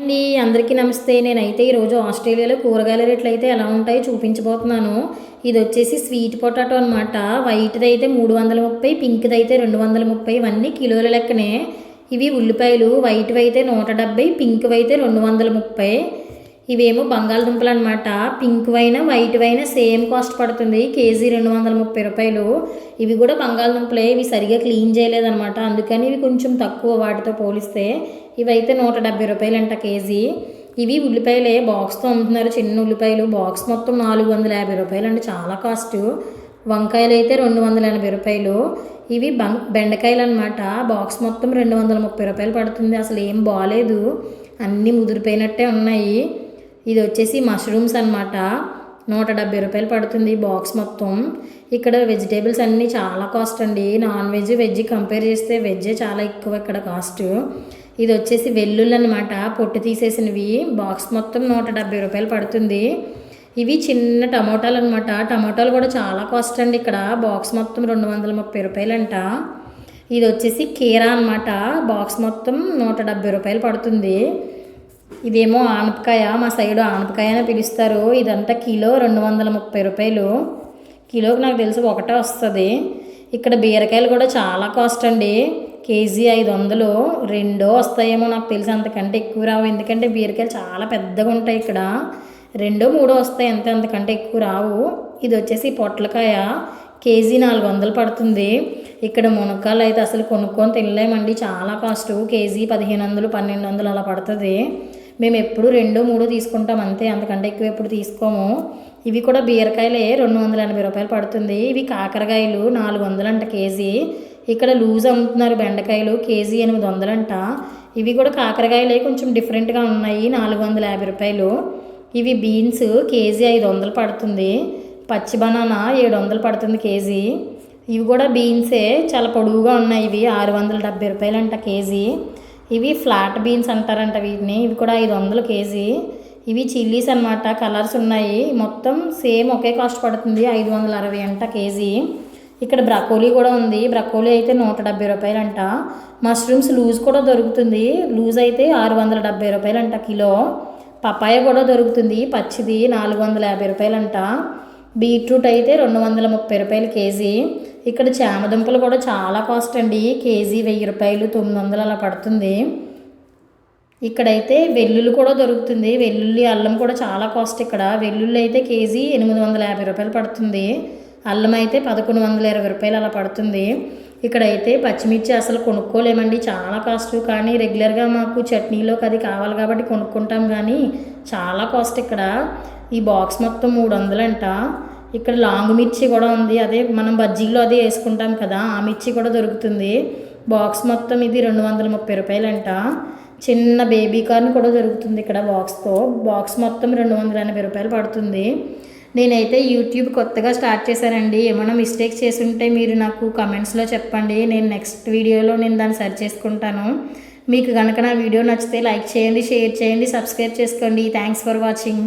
అండి అందరికీ నమస్తే. నేనైతే ఈరోజు ఆస్ట్రేలియాలో కూరగాయల రేట్లు అయితే ఎలా ఉంటాయో చూపించబోతున్నాను. ఇది వచ్చేసి స్వీట్ పొటాటో అనమాట. వైట్ది అయితే 330, పింక్ది అయితే 230. ఇవన్నీ కిలోల లెక్కనే. ఇవి ఉల్లిపాయలు వైట్వి అయితే 170, పింక్వి అయితే 230. ఇవేమో బంగాళదుంపలు అనమాట. పింక్ వైనా వైట్ వైనా సేమ్ కాస్ట్ పడుతుంది. కేజీ 230 రూపాయలు. ఇవి కూడా బంగాళదుంపలే. ఇవి సరిగా క్లీన్ చేయలేదన్నమాట, అందుకని ఇవి కొంచెం తక్కువ వాటితో పోలిస్తే. ఇవైతే 170 రూపాయలు అంట కేజీ. ఇవి ఉల్లిపాయలే, బాక్స్తో అమ్ముతున్నారు. చిన్న ఉల్లిపాయలు బాక్స్ మొత్తం 450 రూపాయలు అండి, చాలా కాస్ట్. వంకాయలు అయితే 280 రూపాయలు. ఇవి బెండకాయలు అనమాట. బాక్స్ మొత్తం 230 రూపాయలు పడుతుంది. అసలు ఏం బాగాలేదు, అన్నీ ముదిరిపోయినట్టే ఉన్నాయి. ఇది వచ్చేసి మష్రూమ్స్ అనమాట. 170 రూపాయలు పడుతుంది బాక్స్ మొత్తం. ఇక్కడ వెజిటేబుల్స్ అన్నీ చాలా కాస్ట్ అండి. నాన్ వెజ్ వెజ్ కంపేర్ చేస్తే వెజ్జే చాలా ఎక్కువ ఇక్కడ కాస్ట్. ఇది వచ్చేసి వెల్లుల్లి అనమాట, పొట్టు తీసేసినవి. బాక్స్ మొత్తం 170 రూపాయలు పడుతుంది. ఇవి చిన్న టమోటాలు అనమాట. టమోటాలు కూడా చాలా కాస్ట్ అండి ఇక్కడ. బాక్స్ మొత్తం 230 రూపాయలు అంట. ఇది వచ్చేసి కీరా అనమాట. బాక్స్ మొత్తం 170 రూపాయలు పడుతుంది. ఇదేమో ఆనపకాయ, మా సైడు ఆనపకాయ అని పిలుస్తారు. ఇదంతా కిలో 230 రూపాయలు. కిలోకి నాకు తెలిసి ఒకటే వస్తుంది. ఇక్కడ బీరకాయలు కూడా చాలా కాస్ట్ అండి. కేజీ 500. రెండో వస్తాయేమో నాకు తెలిసి, అంతకంటే ఎక్కువ రావు. ఎందుకంటే బీరకాయలు చాలా పెద్దగా ఉంటాయి ఇక్కడ. 2, 3 వస్తాయి అంతే, అంతకంటే ఎక్కువ రావు. ఇది వచ్చేసి పొట్లకాయ, కేజీ 400 పడుతుంది. ఇక్కడ మునక్కాయలు అయితే అసలు కొనుక్కొని తినలేమండి, చాలా కాస్ట్. కేజీ 1500, 1200 అలా పడుతుంది. మేము ఎప్పుడు 2, 3 తీసుకుంటాం అంతే, అంతకంటే ఎక్కువ ఎప్పుడు తీసుకోము. ఇవి కూడా బీరకాయలే, 280 రూపాయలు పడుతుంది. ఇవి కాకరకాయలు 400 అంట కేజీ. ఇక్కడ లూజ్ అమ్ముతున్నారు బెండకాయలు, కేజీ 800 అంట. ఇవి కూడా కాకరకాయలే, కొంచెం డిఫరెంట్గా ఉన్నాయి, 450 రూపాయలు. ఇవి బీన్స్, కేజీ 500 పడుతుంది. పచ్చి బనానా 700 పడుతుంది కేజీ. ఇవి కూడా బీన్సే, చాలా పొడవుగా ఉన్నాయి. ఇవి 670 రూపాయలు అంట కేజీ. ఇవి ఫ్లాట్ బీన్స్ అంటారంట వీటిని. ఇవి కూడా 500 కేజీ. ఇవి చిల్లీస్ అనమాట, కలర్స్ ఉన్నాయి. మొత్తం సేమ్ ఒకే కాస్ట్ పడుతుంది, 560 అంట కేజీ. ఇక్కడ బ్రకోలీ కూడా ఉంది. బ్రకోలీ అయితే 170 రూపాయలు అంట. మష్రూమ్స్ లూజ్ కూడా దొరుకుతుంది. లూజ్ అయితే 670 రూపాయలు అంట కిలో. పపాయ కూడా దొరుకుతుంది, పచ్చిది 450 రూపాయలు అంట. బీట్రూట్ అయితే 230 రూపాయలు కేజీ. ఇక్కడ చామదుంపలు కూడా చాలా కాస్ట్ అండి. కేజీ 1000 రూపాయలు, 900 అలా పడుతుంది. ఇక్కడైతే వెల్లుల్లి కూడా దొరుకుతుంది. వెల్లుల్లి, అల్లం కూడా చాలా కాస్ట్ ఇక్కడ. వెల్లుల్లి అయితే కేజీ 850 రూపాయలు పడుతుంది. అల్లం అయితే 1120 రూపాయలు అలా పడుతుంది. ఇక్కడైతే పచ్చిమిర్చి అసలు కొనుక్కోలేమండి, చాలా కాస్ట్. కానీ రెగ్యులర్గా మాకు చట్నీలోకి అది కావాలి కాబట్టి కొనుక్కుంటాం, కానీ చాలా కాస్ట్ ఇక్కడ. ఈ బాక్స్ మొత్తం 300 అంట. ఇక్కడ లాంగ్ మిర్చి కూడా ఉంది, అదే మనం బజ్జీలో అదే వేసుకుంటాం కదా, ఆ మిర్చి కూడా దొరుకుతుంది. బాక్స్ మొత్తం ఇది 230 రూపాయలు అంట. చిన్న బేబీ కార్న్ కూడా దొరుకుతుంది ఇక్కడ బాక్స్తో. బాక్స్ మొత్తం 280 రూపాయలు పడుతుంది. నేనైతే యూట్యూబ్ కొత్తగా స్టార్ట్ చేశానండి. ఏమైనా మిస్టేక్స్ చేసి ఉంటే మీరు నాకు కమెంట్స్లో చెప్పండి. నేను నెక్స్ట్ వీడియోలో దాన్ని సరి చేసుకుంటాను. మీకు కనుక నా వీడియో నచ్చితే లైక్ చేయండి, షేర్ చేయండి, సబ్స్క్రైబ్ చేసుకోండి. Thanks for watching.